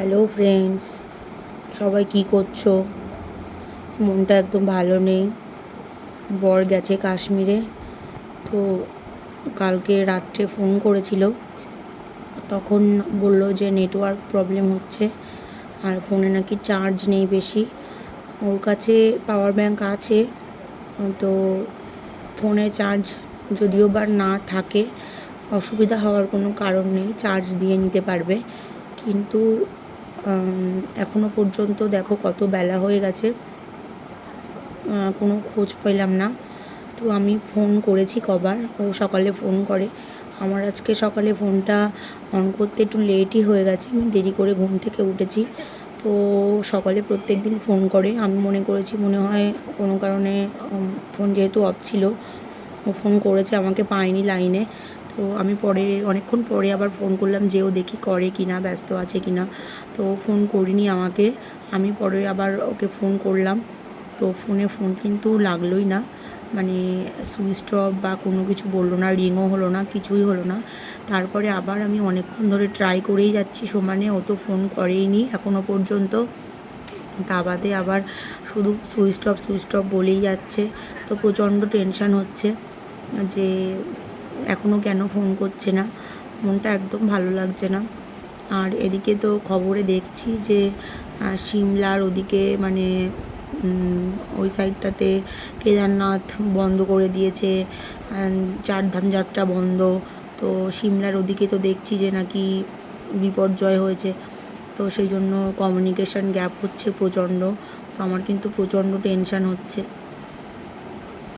Hello friends, সবাই কি করছো? মনটা একদম ভালো নেই। বর গেছে কাশ্মীরে, তো কালকে রাত্রে ফোন করেছিল, তখন বলল যে নেটওয়ার্ক প্রবলেম হচ্ছে আর ফোনে নাকি চার্জ নেই বেশি। ওর কাছে পাওয়ার ব্যাংক আছে, তো ফোনে চার্জ যদিও বা না থাকে অসুবিধা হওয়ার কোনো কারণ নেই, চার্জ দিয়ে নিতে পারবে। কিন্তু এখনও পর্যন্ত দেখো কত বেলা হয়ে গেছে, কোনো খোঁজ পেলাম না। তো আমি ফোন করেছি কবার, ও সকালে ফোন করে। আমার আজকে সকালে ফোনটা অন করতে একটু লেটই হয়ে গেছে, আমি দেরি করে ঘুম থেকে উঠেছি। তো সকালে প্রত্যেক দিন ফোন করে, আমি মনে করেছি মনে হয় কোনো কারণে ফোন যেহেতু অফ ছিল, ও ফোন করেছে, আমাকে পায়নি লাইনে। তো আমি পরে অনেকক্ষণ পরে আবার ফোন করলাম যে ও দেখি করে কি না, ব্যস্ত আছে কি না। তো ফোন করিনি আমাকে, আমি পরে আবার ওকে ফোন করলাম। তো ফোন কিন্তু লাগলোই না, মানে সুইচ অফ বা কোনো কিছু বললো না, রিংও হলো না, কিছুই হলো না। তারপরে আবার আমি অনেকক্ষণ ধরে ট্রাই করেই যাচ্ছি সমানে, ও তো ফোন করেইনি এখনও পর্যন্ত। তা বাদে আবার শুধু সুইচ অফ বলেই যাচ্ছে। তো প্রচণ্ড টেনশান হচ্ছে যে এখনও কেন ফোন করছে না, মনটা একদম ভালো লাগছে না। আর এদিকে তো খবরে দেখছি যে সিমলার ওদিকে, মানে ওই সাইডটাতে কেদারনাথ বন্ধ করে দিয়েছে, চারধাম যাত্রা বন্ধ। তো সিমলার ওদিকে তো দেখছি যে নাকি বিপর্যয় হয়েছে, তো সেই জন্য কমিউনিকেশান গ্যাপ হচ্ছে প্রচণ্ড। তো আমার কিন্তু প্রচণ্ড টেনশান হচ্ছে।